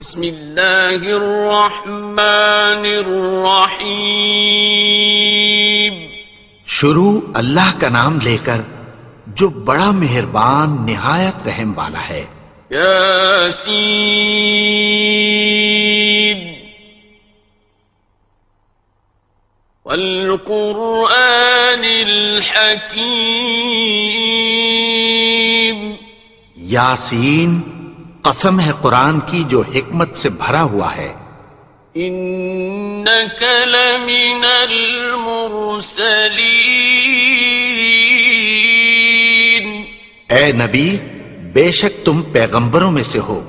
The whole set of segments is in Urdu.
بسم اللہ الرحمن الرحیم۔ شروع اللہ کا نام لے کر جو بڑا مہربان نہایت رحم والا ہے۔ یاسین والقرآن الحکیم۔ یاسین، قسم ہے قرآن کی جو حکمت سے بھرا ہوا ہے۔ انک لمن المرسلین۔ اے نبی، بے شک تم پیغمبروں میں سے ہو۔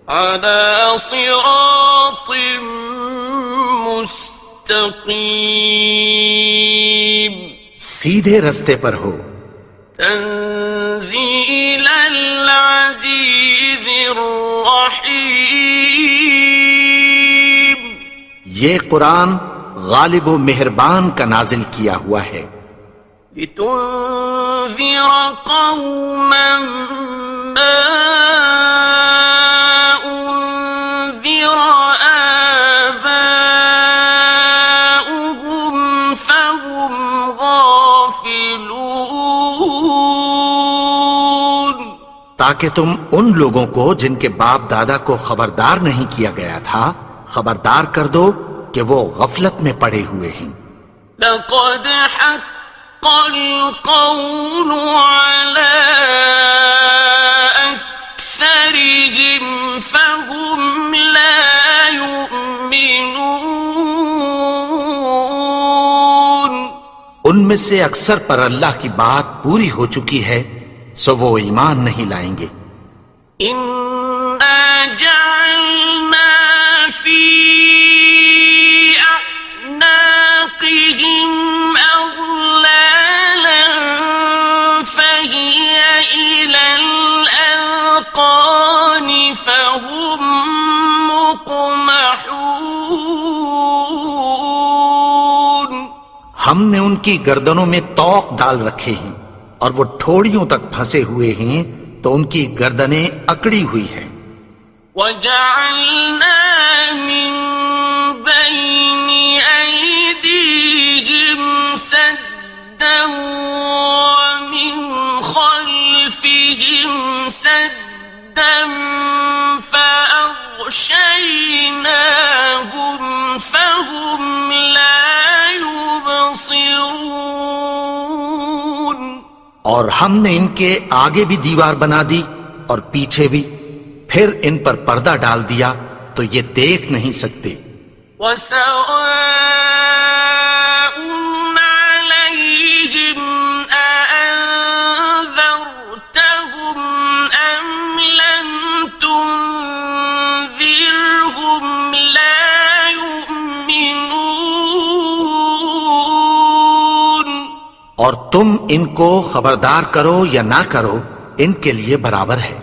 علی صراط مستقیم۔ سیدھے رستے پر ہو۔ تنزیل العزیز الرحیم۔ یہ قرآن غالب و مہربان کا نازل کیا ہوا ہے۔ لتنذر قوما ما انذر آباؤهم فهم غافلون۔ تاکہ تم ان لوگوں کو جن کے باپ دادا کو خبردار نہیں کیا گیا تھا خبردار کر دو کہ وہ غفلت میں پڑے ہوئے ہیں۔ لقد حق القول على أكثرهم فهم لا يؤمنون۔ ان میں سے اکثر پر اللہ کی بات پوری ہو چکی ہے سو وہ ایمان نہیں لائیں گے۔ إنا جعلنا في أعناقهم أغلالا فهي إلى الأذقان فهم مقمحون۔ ہم نے ان کی گردنوں میں طوق ڈال رکھے ہیں اور وہ ٹھوڑیوں تک پھنسے ہوئے ہیں تو ان کی گردنیں اکڑی ہوئی ہیں۔ وَجَعَلْنَا مِن بَيْنِ أَيْدِيهِمْ سَدًّا وَمِنْ خَلْفِهِمْ سَدًّا فَأَغْشَيْنَاهُمْ فَهُمْ لَا يُبْصِرُونَ۔ اور ہم نے ان کے آگے بھی دیوار بنا دی اور پیچھے بھی، پھر ان پر پردہ ڈال دیا تو یہ دیکھ نہیں سکتے۔ وَسَوَاءٌ عَلَيْهِمْ أَأَنذَرْتَهُمْ أَمْ لَمْ تُنذِرْهُمْ لَا يُؤْمِنُونَ۔ اور تم ان کو خبردار کرو یا نہ کرو ان کے لیے برابر ہے،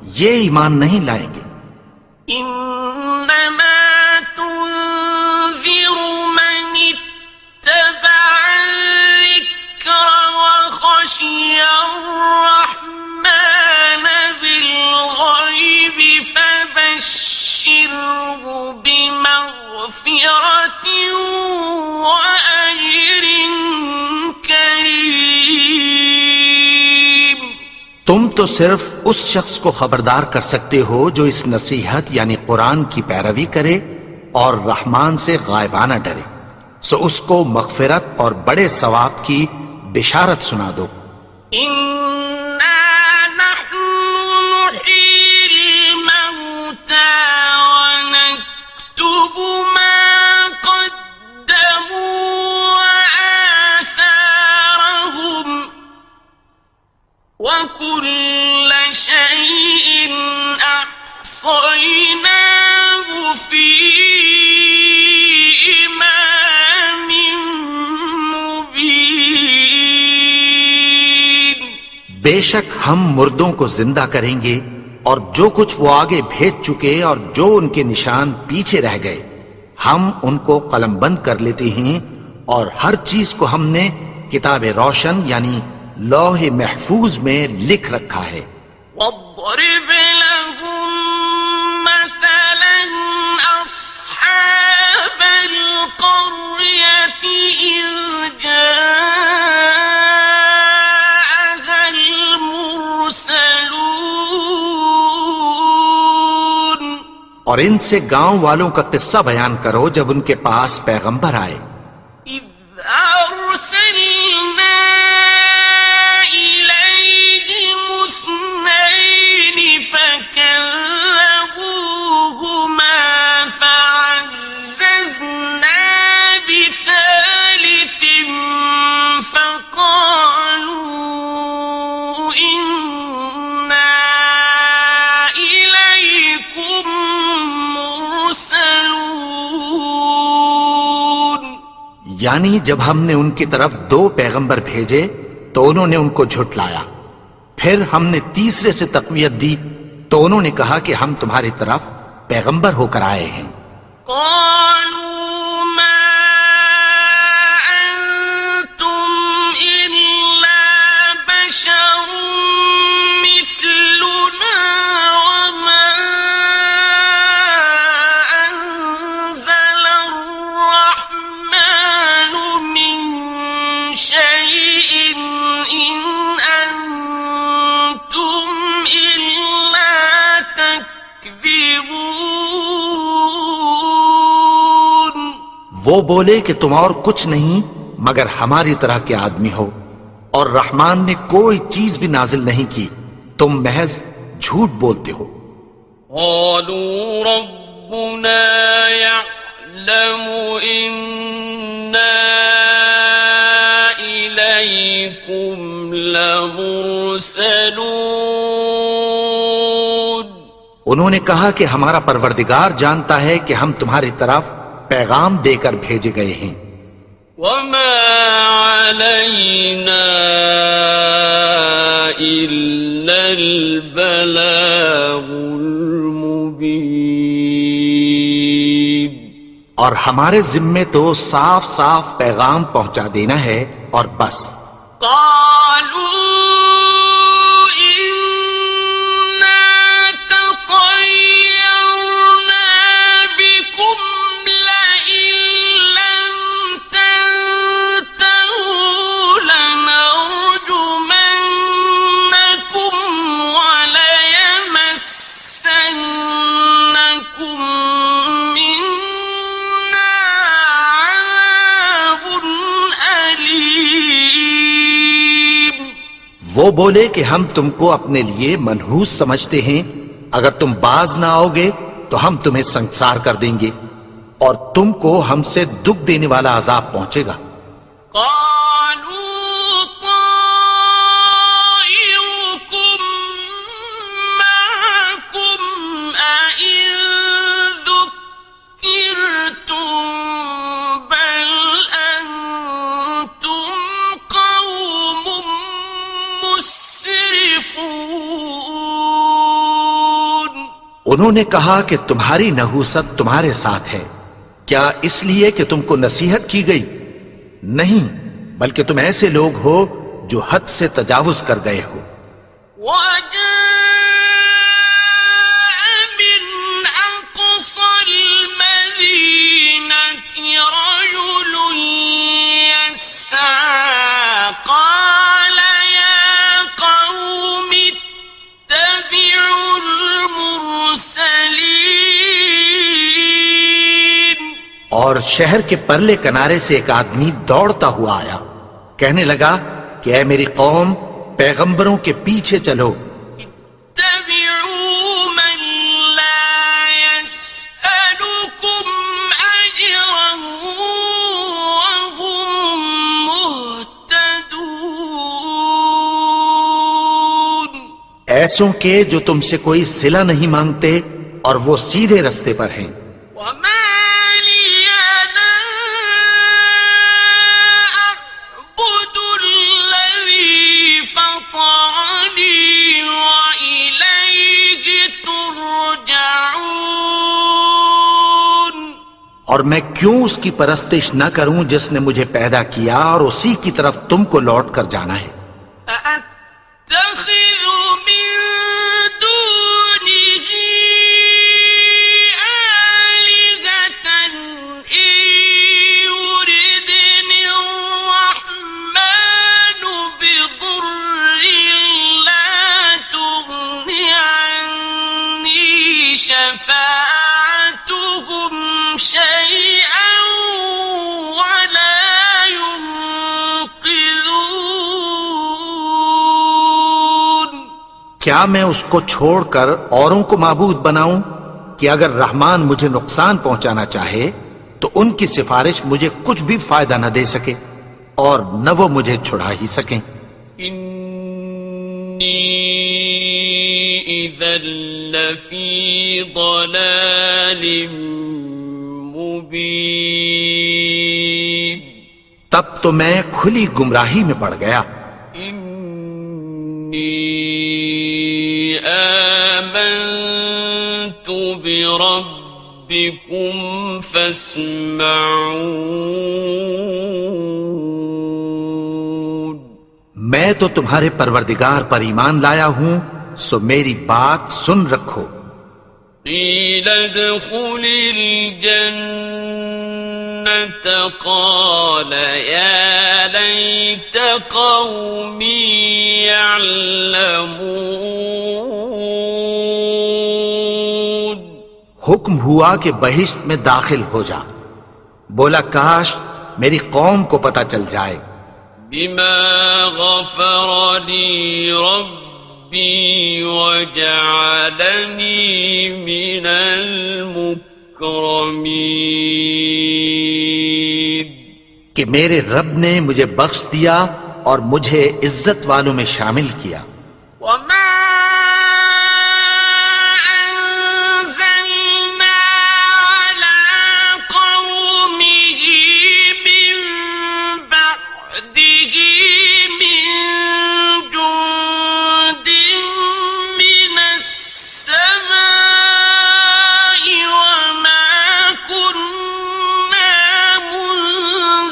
یہ ایمان نہیں لائیں گے۔ إنما تنذر من اتبع الذكر وخشي الرحمن بالغيب فبشره بمغفرة وأجر كريم۔ تم تو صرف اس شخص کو خبردار کر سکتے ہو جو اس نصیحت یعنی قرآن کی پیروی کرے اور رحمان سے غائبانہ ڈرے، سو اس کو مغفرت اور بڑے ثواب کی بشارت سنا دو۔ إنا نحن نحيي الموتى ونكتب ما قدموا وآثارهم وكل شيء أحصيناه في إمام مبين۔ بے شک ہم مردوں کو زندہ کریں گے اور جو کچھ وہ آگے بھیج چکے اور جو ان کے نشان پیچھے رہ گئے ہم ان کو قلم بند کر لیتے ہیں، اور ہر چیز کو ہم نے کتاب روشن یعنی لوح محفوظ میں لکھ رکھا ہے۔ واضرب لهم مثلا اور ان سے گاؤں والوں کا قصہ بیان کرو جب ان کے پاس پیغمبر آئے. إذ أرسلنا إليهم اثنين فكذبوهما فعززنا بثالث فقالوا إنا إليكم مرسلون. یعنی جب ہم نے ان کی طرف 2 پیغمبر بھیجے تو انہوں نے ان کو جھٹلایا. پھر ہم نے تیسرے سے تقویت دی تو انہوں نے کہا کہ ہم تمہاری طرف پیغمبر ہو کر آئے ہیں. قالوا ما أنتم إلا بشر مثلنا وما أنزل الرحمن من شيء إن أنتم إلا تكذبون. وہ بولے کہ تم اور کچھ نہیں مگر ہماری طرح کے آدمی ہو اور رحمان نے کوئی چیز بھی نازل نہیں کی، تم محض جھوٹ بولتے ہو. قالوا ربنا يعلم إنا إليكم لمرسلون. انہوں نے کہا کہ ہمارا پروردگار جانتا ہے کہ ہم تمہاری طرف پیغام دے کر بھیجے گئے ہیں. وما علينا إلا البلاغ المبين. اور ہمارے ذمے تو صاف صاف پیغام پہنچا دینا ہے اور بس. قالوا إنا تطيرنا بكم لئن لم تنتهوا لنرجمنكم وليمسنكم منا عذاب أليم. وہ بولے کہ ہم تم کو اپنے لیے منحوس سمجھتے ہیں، اگر تم باز نہ آؤ گے تو ہم تمہیں سنسار کر دیں گے اور تم کو ہم سے دکھ دینے والا عذاب پہنچے گا. قالوا طائركم معكم أئن ذكرتم بل أنتم قوم مسرفون. انہوں نے کہا کہ تمہاری نحوست تمہارے ساتھ ہے، کیا اس لیے کہ تم کو نصیحت کی گئی؟ نہیں، بلکہ تم ایسے لوگ ہو جو حد سے تجاوز کر گئے ہو. وجاء من أقصى المدينة رجل يسعى قال يا قوم اتبعوا المرسلين. اور شہر کے پرلے کنارے سے ایک آدمی دوڑتا ہوا آیا، کہنے لگا کہ اے میری قوم، پیغمبروں کے پیچھے چلو. اتبعوا من لا يسألكم أجرا وهم مهتدون. ایسوں کے جو تم سے کوئی صلہ نہیں مانگتے اور وہ سیدھے رستے پر ہیں. وما لي لا أعبد الذي فطرني وإليه ترجعون. اور میں کیوں اس کی پرستش نہ کروں جس نے مجھے پیدا کیا اور اسی کی طرف تم کو لوٹ کر جانا ہے. أأتخذ من دونه آلهة إن يردني الرحمن بضر لا تغن عني شفاعتهم کیا میں اس کو چھوڑ کر اوروں کو معبود بناؤں کہ اگر رحمان مجھے نقصان پہنچانا چاہے تو ان کی سفارش مجھے کچھ بھی فائدہ نہ دے سکے اور نہ وہ مجھے چھڑا ہی سکیں۔ انی اذا لفی ضلال مبین، تب تو میں کھلی گمراہی میں پڑ گیا۔ انی آمنت بربکم فاسمعون، میں تو تمہارے پروردگار پر ایمان لایا ہوں، سو میری بات سن رکھو۔ قیل ادخل الجنة قال یا لیت قومی یعلمون، حکم ہوا کہ بہشت میں داخل ہو جا، بولا کاش میری قوم کو پتہ چل جائے۔ بما غفر لی ربی وجعلنی من المکرمین، کہ میرے رب نے مجھے بخش دیا اور مجھے عزت والوں میں شامل کیا۔ وما أنزلنا على قومه من بعده من جند من السماء وما كنا منزلين،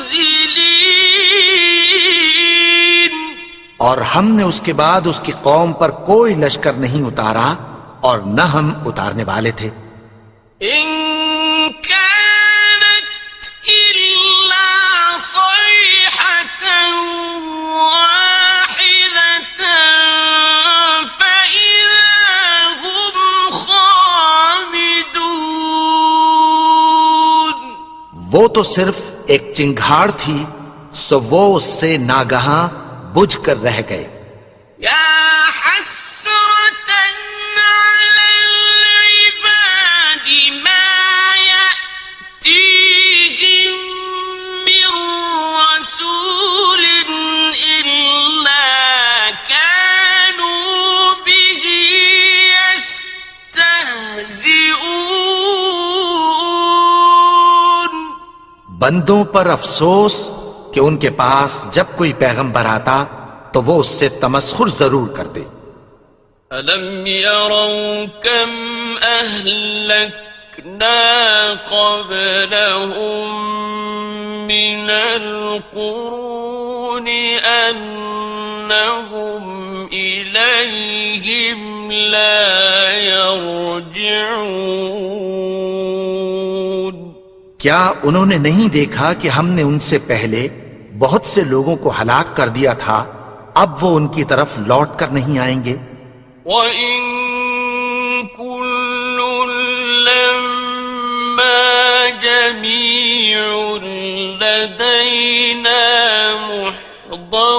اور ہم نے اس کے بعد اس کی قوم پر کوئی لشکر نہیں اتارا اور نہ ہم اتارنے والے تھے۔ إن كانت إلا صيحة واحدة فإذا هم خامدون، وہ تو صرف ایک چنگھاڑ تھی، سو وہ اس سے ناگہاں بجھ کر رہ گئے۔ يا حسرة على العباد ما يأتيهم من رسول إلا كانوا به يستهزئون، بندوں پر افسوس کہ ان کے پاس جب کوئی پیغمبر آتا تو وہ اس سے تمسخر ضرور کرتے۔ أَلَمْ يَرَوْا كَمْ أَهْلَكْنَا قَبْلَهُمْ مِنَ الْقُرُونِ أَنَّهُمْ إِلَيْهِمْ لَا يَرْجِعُونَ، کیا انہوں نے نہیں دیکھا کہ ہم نے ان سے پہلے بہت سے لوگوں کو ہلاک کر دیا تھا، اب وہ ان کی طرف لوٹ کر نہیں آئیں گے۔ وَإِن كُلٌّ لَّمَّا جَمِيعٌ لَّدَيْنَا مُحْضَرُونَ،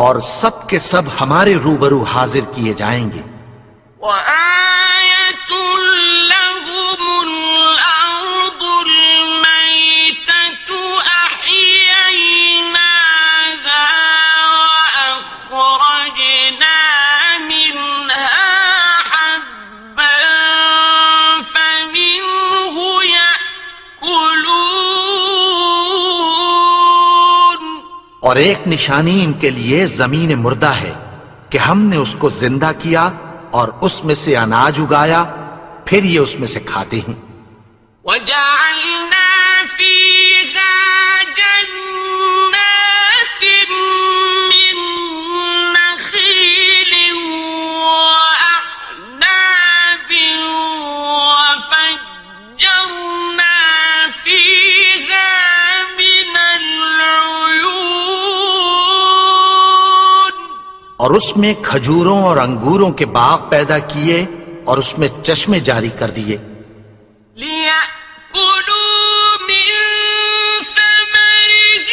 اور سب کے سب ہمارے روبرو حاضر کیے جائیں گے۔ وَآيَةٌ لَّهُمُ الْأَرْضُ الْمَيْتَةُ أَحْيَيْنَاهَا وَأَخْرَجْنَا مِنْهَا حَبًّا فَمِنْهُ يَأْكُلُونَ، اور ایک نشانی ان کے لیے زمین مردہ ہے کہ ہم نے اس کو زندہ کیا اور اس میں سے اناج اگایا، پھر یہ اس میں سے کھاتے ہیں۔ وَجَعَلْنَا فِيهَا جَنَّاتٍ مِّن نَّخِيلٍ وَأَعْنَابٍ وَفَجَّرْنَا فِيهَا مِنَ الْعُيُونِ، اور اس میں کھجوروں اور انگوروں کے باغ پیدا کیے اور اس میں چشمے جاری کر دیے۔ لِيَأْكُلُوا مِن ثَمَرِهِ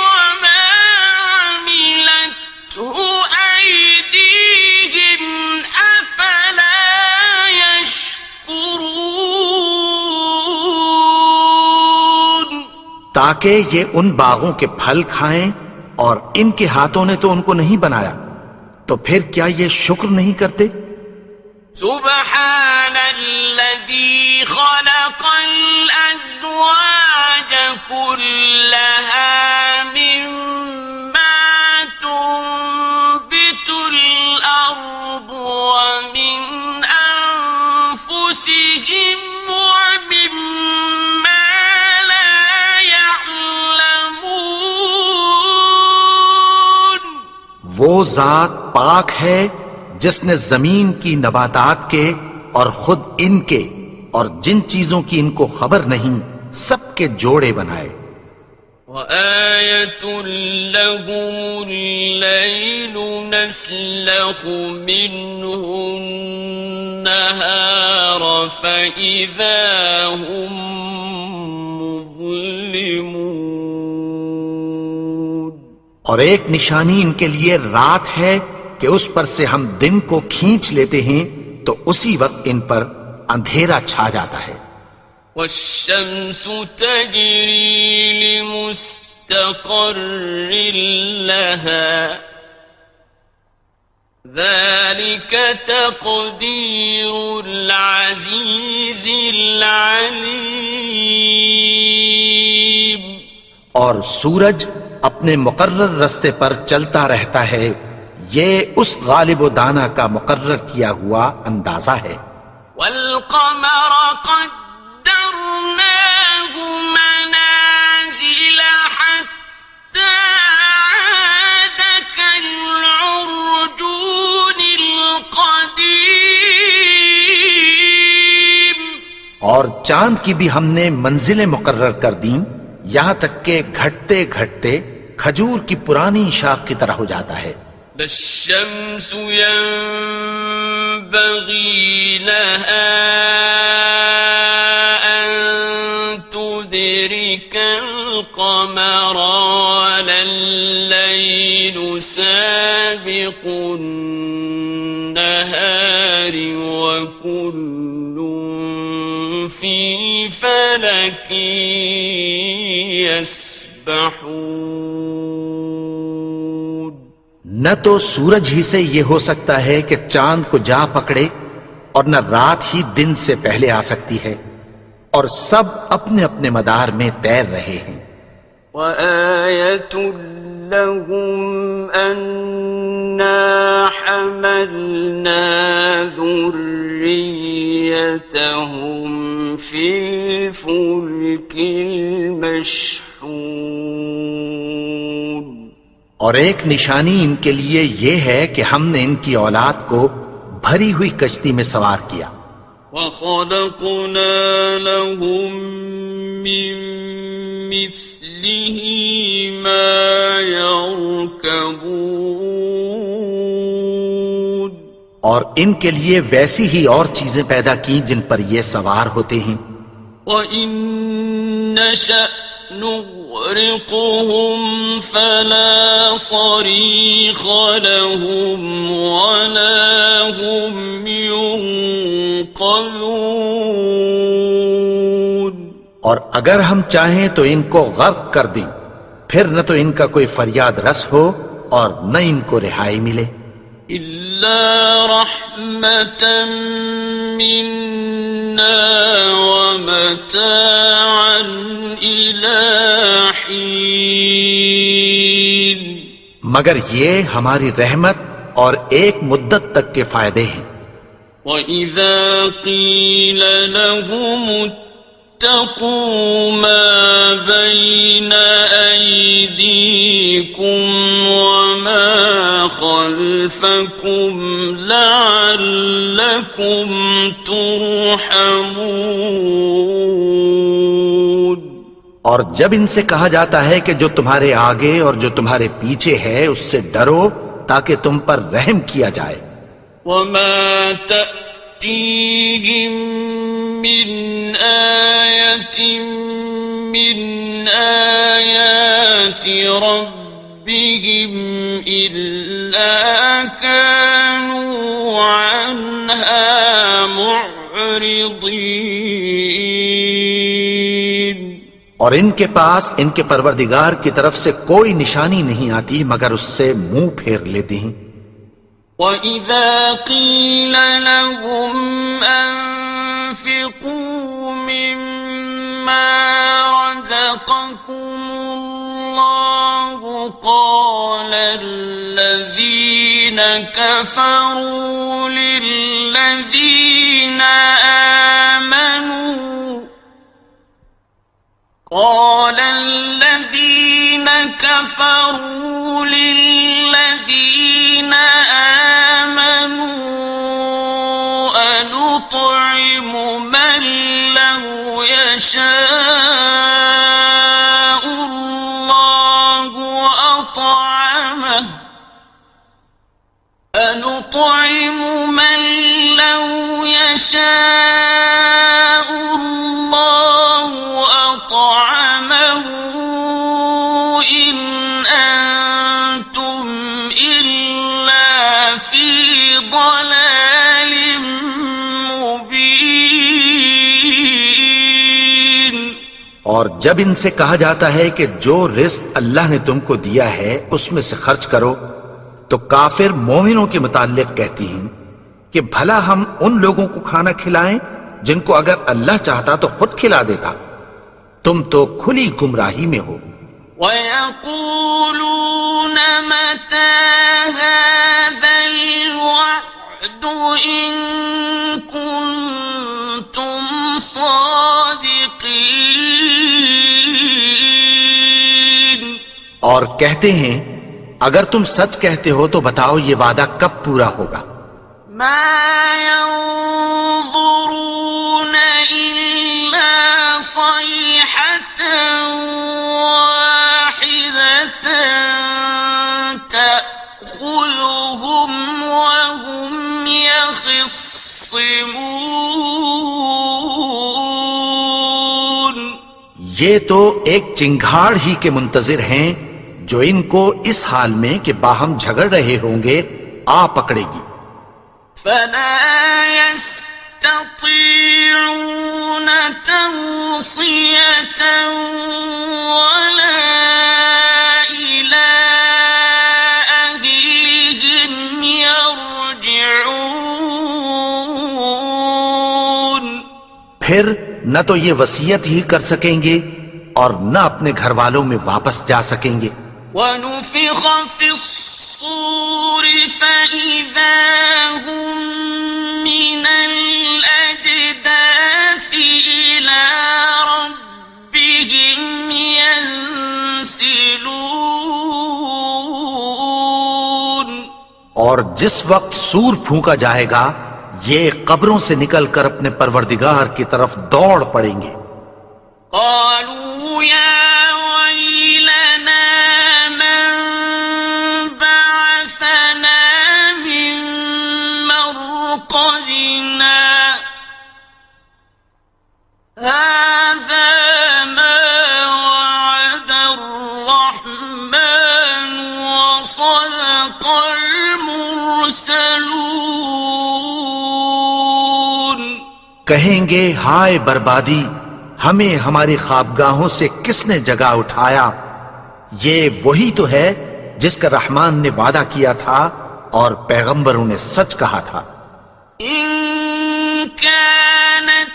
وَمَا عَمِلَتْهُ تاکہ یہ ان باغوں کے پھل کھائیں، اور ان کے ہاتھوں نے تو ان کو نہیں بنایا، تو پھر کیا یہ شکر نہیں کرتے؟ سبحان الذي خلق الأزواج كلها مما تنبت الأرض ومن أنفسهم ومما لا يعلمون. وہ ذات پاک ہے جس نے زمین کی نباتات کے اور خود ان کے اور جن چیزوں کی ان کو خبر نہیں سب کے جوڑے بنائے. وَآيَةٌ لَهُمُ اللَّيْلُ نَسْلَخُ مِنْهُ النَّهَارَ فَإِذَا هُمْ مُظْلِمُونَ. اور ایک نشانی ان کے لیے رات ہے کہ اس پر سے ہم دن کو کھینچ لیتے ہیں تو اسی وقت ان پر اندھیرا چھا جاتا ہے. وَالشَّمْسُ تَجْرِي لِمُسْتَقَرٍّ لَهَا ذَلِكَ تَقْدِيرُ الْعَزِيزِ الْعَلِيمِ. اور سورج اپنے مقرر رستے پر چلتا رہتا ہے، یہ اس غالب و دانا کا مقرر کیا ہوا اندازہ ہے. وَالْقَمَرَ قَدَّرْنَاهُ مَنَازِلَ حَتَّى عَادَ كَالْعُرْجُونِ الْقَدِيمِ. اور چاند کی بھی ہم نے منزلیں مقرر کر دیں، یہاں تک کہ گھٹتے گھٹتے کھجور کی پرانی شاخ کی طرح ہو جاتا ہے. لا الشمس ينبغي لها أن تدرك القمر ولا الليل سابق النهار وكل في فلك يسبحون. نہ تو سورج ہی سے یہ ہو سکتا ہے کہ چاند کو جا پکڑے، اور نہ رات ہی دن سے پہلے آ سکتی ہے، اور سب اپنے اپنے مدار میں تیر رہے ہیں. وَآيَةٌ لَهُمْ أَنَّا حَمَلْنَا ذُرِّيَّتَهُمْ فِي الْفُلْكِ الْمَشْحُونِ. اور ایک نشانی ان کے لیے یہ ہے کہ ہم نے ان کی اولاد کو بھری ہوئی کشتی میں سوار کیا. وَخَلَقْنَا لَهُم مِّن مِّثْلِهِ مَا يَرْكَبُونَ. اور ان کے لیے ویسی ہی اور چیزیں پیدا کی جن پر یہ سوار ہوتے ہیں. وَإِن نَّشَأْ نُغْرِقْهُمْ فَلَا صَرِيخَ لَهُمْ وَلَا هُمْ يُنقَذُونَ. اور اگر ہم چاہیں تو ان کو غرق کر دیں، پھر نہ تو ان کا کوئی فریاد رس ہو اور نہ ان کو رہائی ملے. إِلَّا رَحْمَةً مِّنَّا وَمَتَاعًا إِلَىٰ حِينٍ. مگر یہ ہماری رحمت اور ایک مدت تک کے فائدے ہیں. وَإِذَا قِيلَ لَهُمُ اتَّقُوا مَا بَيْنَ أَيْدِيكُمْ وَمَا خَلْفَكُمْ لَعَلَّكُمْ تُرْحَمُونَ. اور جب ان سے کہا جاتا ہے کہ جو تمہارے آگے اور جو تمہارے پیچھے ہے اس سے ڈرو تاکہ تم پر رحم کیا جائے. وَمَا تَأْتِيهِم مِّنْ آيَةٍ مِّنْ آيَاتِ رَبِّهِمْ إِلَّا كَانُوا عَنْهَا مُعْرِضِينَ. اور ان کے پاس ان کے پروردگار کی طرف سے کوئی نشانی نہیں آتی مگر اس سے منہ پھیر لیتے ہیں۔ وَإِذَا قِيلَ لَهُمْ أَنفِقُوا مِمَّا رَزَقَكُمُ اللَّهُ قَالَ الَّذِينَ كَفَرُوا لِلَّذِينَ آمنوا أنطعم من لو يشاء الله أطعمه أنطعم من لو يشاء الله أطعمه إن أنتم إلا في ضلال مبين۔ اور جب ان سے کہا جاتا ہے کہ جو رزق اللہ نے تم کو دیا ہے اس میں سے خرچ کرو، تو کافر مومنوں کے متعلق کہتی ہیں کہ بھلا ہم ان لوگوں کو کھانا کھلائیں جن کو اگر اللہ چاہتا تو خود کھلا دیتا، تم تو کھلی گمراہی میں ہو۔ وَيَقُولُونَ مَتَى هَذَا الْوَعْدُ إِن كُنتُمْ صَادِقِينَ۔ اور کہتے ہیں اگر تم سچ کہتے ہو تو بتاؤ یہ وعدہ کب پورا ہوگا؟ مَا يَنظُرُونَ إِلَّا صَيْحَةً وَاحِدَةً تَأْخُذُهُمْ وَهُمْ يَخِصِّمُونَ۔ یہ تو ایک چنگھاڑ ہی کے منتظر ہیں جو ان کو اس حال میں کہ باہم جھگڑ رہے ہوں گے آ پکڑے گی۔ فَلَا يَسْتَطِيعُونَ تَوْصِيَةً وَلَا إِلَىٰ أَهْلِهِمْ يَرْجِعُونَ۔ پھر نہ تو یہ وصیت ہی کر سکیں گے اور نہ اپنے گھر والوں میں واپس جا سکیں گے۔ وَنُفِخَ فِي الصُّورِ فَإِذَا هُم مِّنَ الْأَجْدَاثِ إِلَىٰ رَبِّهِمْ يَنسِلُونَ۔ اور جس وقت سور پھونکا جائے گا یہ قبروں سے نکل کر اپنے پروردگار کی طرف دوڑ پڑیں گے۔ قالوا يا ويلنا من بعثنا من مرقدنا هذا ما وعد الرحمن وصدق المرسلون۔ کہیں گے ہائے بربادی، ہمیں ہماری خوابگاہوں سے کس نے جگا اٹھایا؟ یہ وہی تو ہے جس کا رحمان نے وعدہ کیا تھا اور پیغمبروں نے سچ کہا تھا۔ إن كانت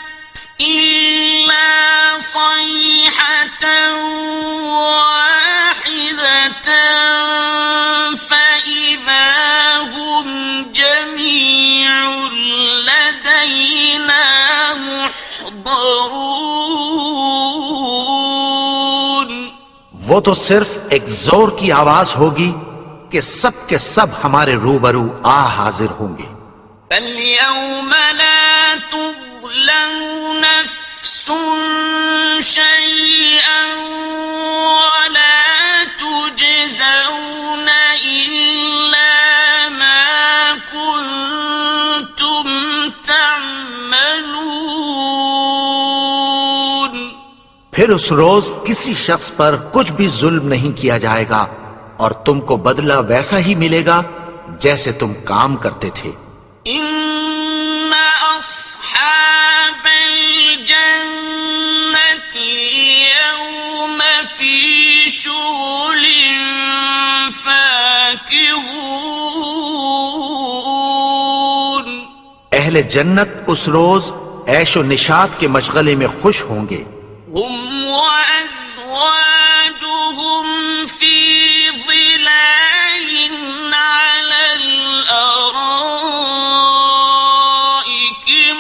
إلا صيحة واحدة فإذا هم جميع لدينا محضرون۔ وہ تو صرف ایک زور کی آواز ہوگی کہ سب کے سب ہمارے روبرو آ حاضر ہوں گے۔ فَالْيَوْمَ لَا تُظْلَمُ نَفْسٌ شَيْئًا وَلَا تُجْزَوْنَ إِلَّا مَا كُنتُمْ تَعْمَلُونَ۔ پھر اس روز کسی شخص پر کچھ بھی ظلم نہیں کیا جائے گا اور تم کو بدلہ ویسا ہی ملے گا جیسے تم کام کرتے تھے۔ إِنَّ أَصْحَابَ الْجَنَّةِ الْيَوْمَ لفی شغل فاکہون. اہل جنت اس روز عیش و نشاط کے مشغلے میں خوش ہوں گے. هم وأزواجهم في ظلال على الأرائك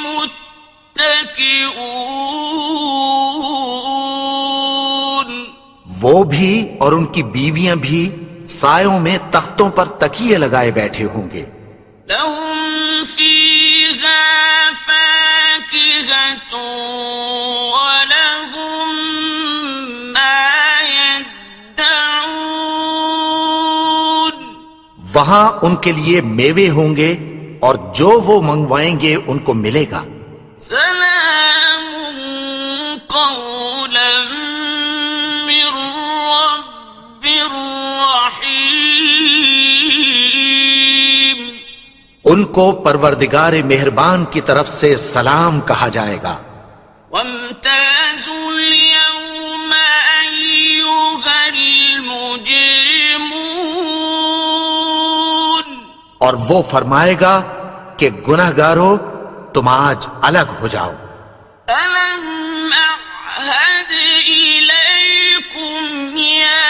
متكئون. وہ بھی اور ان کی بیویاں بھی سایوں میں تختوں پر تکیے لگائے بیٹھے ہوں گے. لهم فيها فاكهة ولهم ما يدعون. وہاں ان کے لیے میوے ہوں گے اور جو وہ منگوائیں گے ان کو ملے گا. سلام قولا من رب رحیم. ان کو پروردگار مہربان کی طرف سے سلام کہا جائے گا. وامتازوا اليوم أيها المجرمون. اور وہ فرمائے گا کہ گناہگارو تم آج الگ ہو جاؤ. ألم أعهد إليكم يا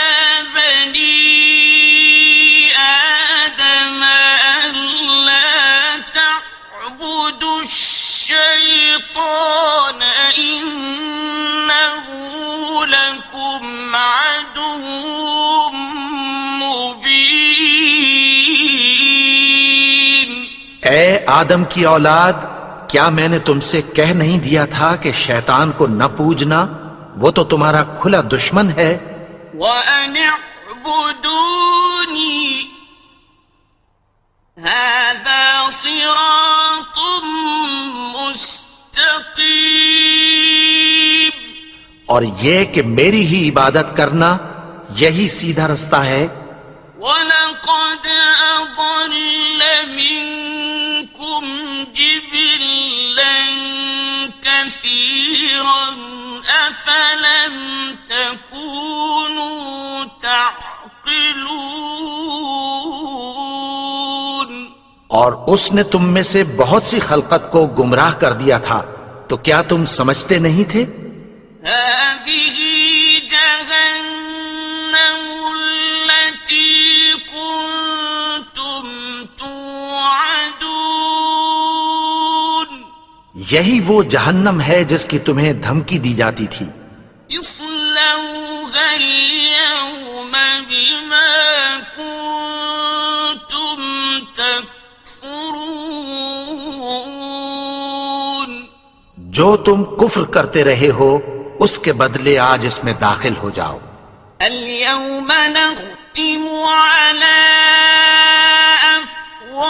بني آدم ألا تعبدوا الشيطان إنه لكم عدو مبين. اے آدم کی اولاد، کیا میں نے تم سے کہہ نہیں دیا تھا کہ شیطان کو نہ پوجنا؟ وہ تو تمہارا کھلا دشمن ہے. وَأَنِ اعْبُدُونِي هَذَا صِرَاطٌ مُسْتَقِيمٌ. اور یہ کہ میری ہی عبادت کرنا یہی سیدھا رستہ ہے. وَلَقَدْ أَضَلَّ مِنكُمْ جِبِلًّا كَثِيرًا أَفَلَمْ تَكُونُوا تَعْقِلُونَ. اور اس نے تم میں سے بہت سی خلقت کو گمراہ کر دیا تھا، تو کیا تم سمجھتے نہیں تھے؟ هذه جهنم التي كنتم توعدون. یہی وہ جہنم ہے جس کی تمہیں دھمکی دی جاتی تھی. اصلوها اليوم بما كنتم تكفرون. جو تم کفر کرتے رہے ہو اس کے بدلے آج اس میں داخل ہو جاؤ. اليوم نختم على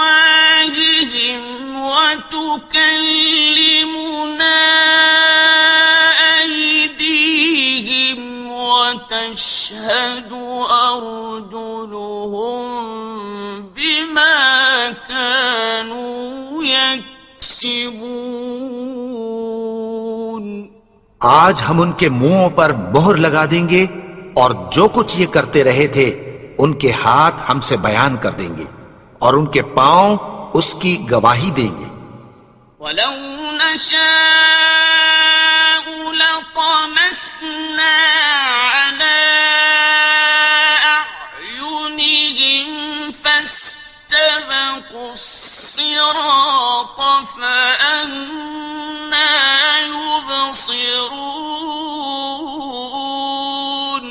أفواههم وتكلمنا أيديهم وتشهد أرجلهم بما كانوا يكسبون. آج ہم ان کے منہوں پر مہر لگا دیں گے اور جو کچھ یہ کرتے رہے تھے ان کے ہاتھ ہم سے بیان کر دیں گے اور ان کے پاؤں اس کی گواہی دیں گے. ولو نشاء لطمسنا على أعينهم فاستبقوا الصراط فأنى يبصرون.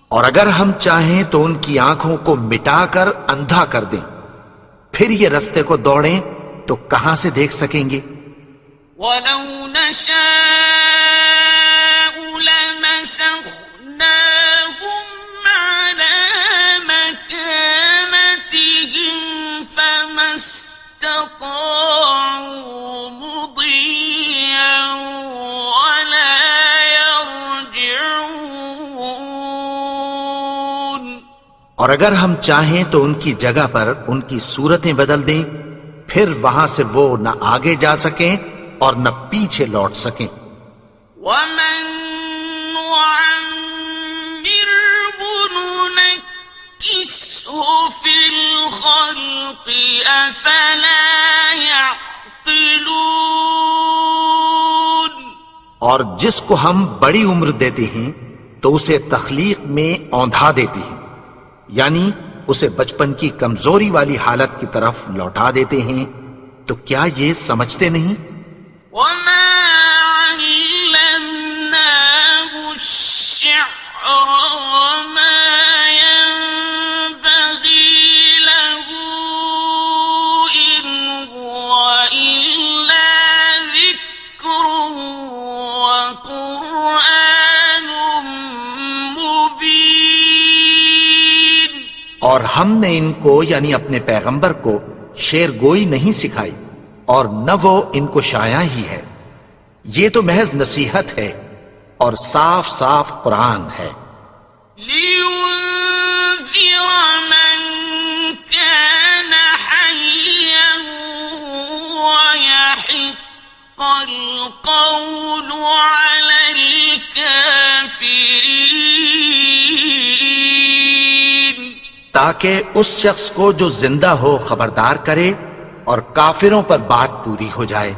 اور اگر ہم چاہیں تو ان کی آنکھوں کو مٹا کر اندھا کر دیں، پھر یہ رستے کو دوڑیں تو کہاں سے دیکھ سکیں گے؟ ولو نشاء لمسخناهم على مكانتهم فما استطاعوا مضيا ولا يرجعون. اور اگر ہم چاہیں تو ان کی جگہ پر ان کی صورتیں بدل دیں، پھر وہاں سے وہ نہ آگے جا سکیں اور نہ پیچھے لوٹ سکیں. ومن نعمره ننكسه في الخلق أفلا يعقلون. اور جس کو ہم بڑی عمر دیتے ہیں تو اسے تخلیق میں اوندھا دیتے ہیں، یعنی اسے بچپن کی کمزوری والی حالت کی طرف لوٹا دیتے ہیں، تو کیا یہ سمجھتے نہیں؟ وما علمناه الشعر وما ينبغي له إن هو إلا ذكر وقرآن مبين. اور ہم نے ان کو یعنی اپنے پیغمبر کو شعر گوئی نہیں سکھائی، اور نہ وہ ان کو شایع ہی ہے، یہ تو محض نصیحت ہے اور صاف صاف قرآن ہے. لينذر من كان حيا ويحق القول على الكافرين. تاکہ اس شخص کو جو زندہ ہو خبردار کرے اور کافروں پر بات پوری ہو جائے.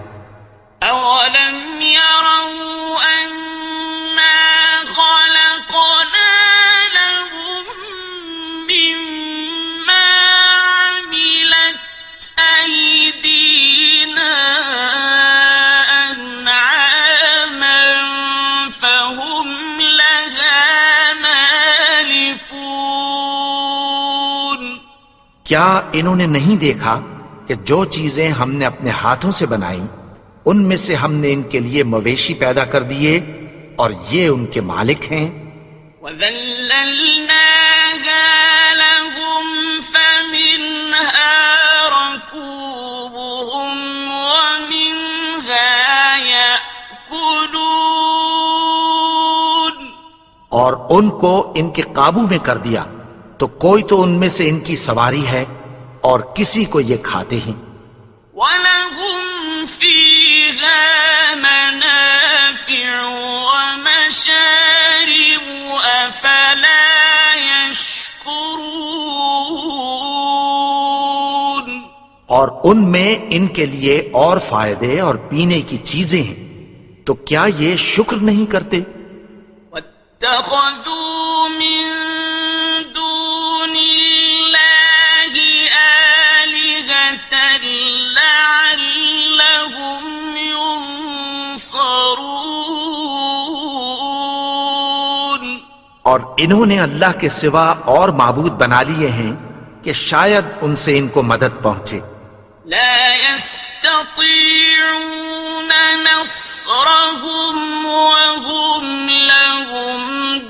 أولم يروا أنا خلقنا لهم مما عملت أيدينا أنعاما فهم لها مالكون. کیا انہوں نے نہیں دیکھا کہ جو چیزیں ہم نے اپنے ہاتھوں سے بنائیں ان میں سے ہم نے ان کے لیے مویشی پیدا کر دیے اور یہ ان کے مالک ہیں. وَذَلَّلْنَاهَا لَهُمْ فَمِنْهَا رَكُوبُهُمْ وَمِنْهَا يَأْكُلُونَ. اور ان کو ان کے قابو میں کر دیا تو کوئی تو ان میں سے ان کی سواری ہے اور کسی کو یہ کھاتے ہیں. وَلَهُمْ فِيهَا مَنَافِعُ وَمَشَارِبُ أَفَلَا يَشْكُرُونَ. اور ان میں ان کے لیے اور فائدے اور پینے کی چیزیں ہیں، تو کیا یہ شکر نہیں کرتے؟ وَاتَّخَذُوا مِن دُونِ اللَّهِ آلِهَةً لَعَلَّهُمْ يُنصَرُونَ. اور انہوں نے اللہ کے سوا اور معبود بنا لیے ہیں کہ شاید ان سے ان کو مدد پہنچے. لا يستطيعون نصرهم وهم لهم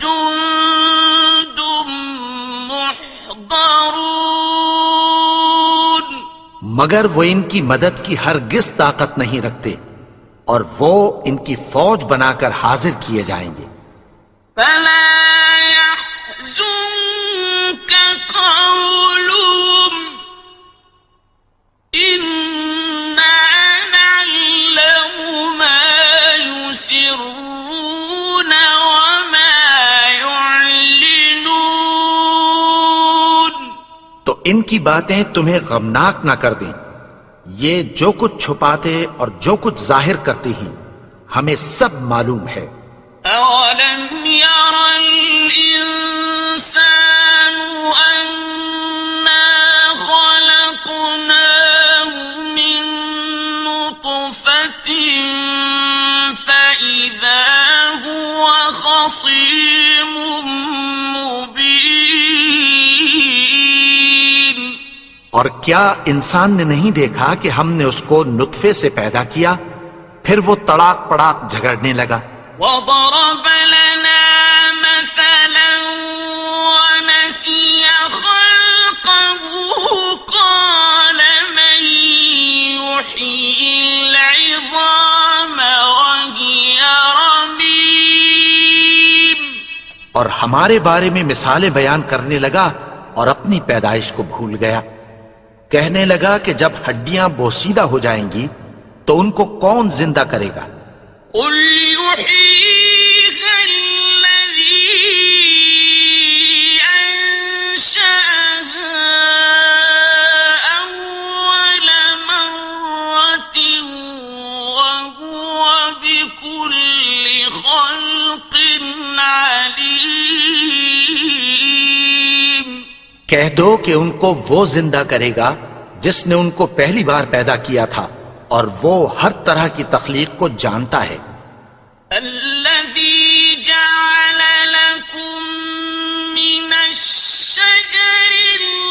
جند محضرون. مگر وہ ان کی مدد کی ہرگز طاقت نہیں رکھتے اور وہ ان کی فوج بنا کر حاضر کیے جائیں گے. فلا يحزنك قولهم إنا نعلم ما يسرون وما يعلنون. تو ان کی باتیں تمہیں غمناک نہ کر دیں، یہ جو کچھ چھپاتے اور جو کچھ ظاہر کرتے ہیں ہمیں سب معلوم ہے. أولم ير الإنسان أنا خلقناه من نطفة فإذا هو خصيم مبين. اور کیا انسان نے نہیں دیکھا کہ ہم نے اس کو نطفے سے پیدا کیا، پھر وہ تڑاک پڑاک جھگڑنے لگا. وضرب لنا مثلا ونسي خلقه قال من يحيي العظام وهي رميم. اور ہمارے بارے میں مثالیں بیان کرنے لگا اور اپنی پیدائش کو بھول گیا. کہنے لگا کہ جب ہڈیاں بوسیدہ ہو جائیں گی تو ان کو کون زندہ کرے گا؟ قل يحييها الذي کہہ دو کہ ان کو وہ زندہ کرے گا جس نے ان کو پہلی بار پیدا کیا تھا، اور وہ ہر طرح کی تخلیق کو جانتا ہے۔ الذي جعل لكم من الشجر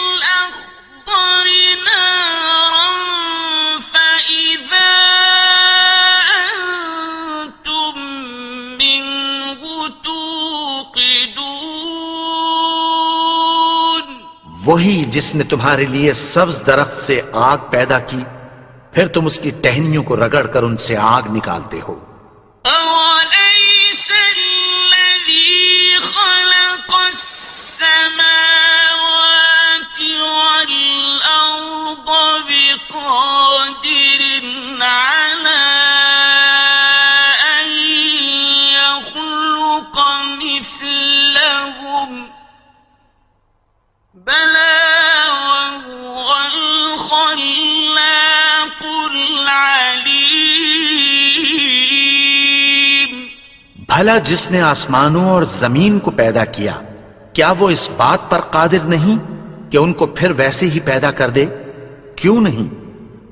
الأخضر نارا فإذا أنتم منه توقدون، وہی جس نے تمہارے لیے سبز درخت سے آگ پیدا کی، پھر تم اس کی ٹہنیوں کو رگڑ کر ان سے آگ نکالتے ہو۔ أوليس الذي خلق السماوات والأرض بقادر على أن يخلق مثلهم، بلى وهو الخلاق العليم۔ بھلا جس نے آسمانوں اور زمین کو پیدا کیا، کیا وہ اس بات پر قادر نہیں کہ ان کو پھر ویسے ہی پیدا کر دے؟ کیوں نہیں؟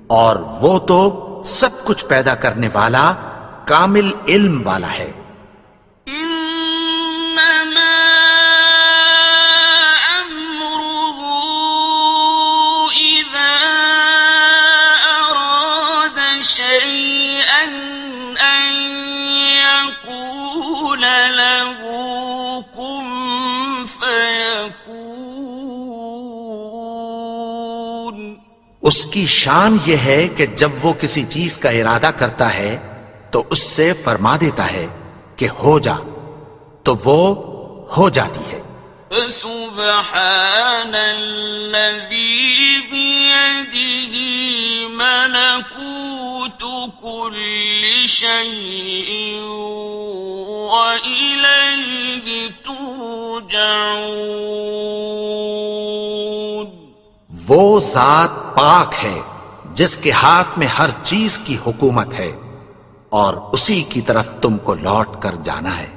اور وہ تو سب کچھ پیدا کرنے والا، کامل علم والا ہے۔ إنما أمره إذا أراد شيئا أن يقول له كن فيكون۔ اس کی شان یہ ہے کہ جب وہ کسی چیز کا ارادہ کرتا ہے تو اس سے فرما دیتا ہے کہ ہو جا، تو وہ ہو جاتی ہے۔ فسبحان الذي بيده ملكوت كل شيء وإليه ترجعون۔ وہ ذات پاک ہے جس کے ہاتھ میں ہر چیز کی حکومت ہے، اور اسی کی طرف تم کو لوٹ کر جانا ہے۔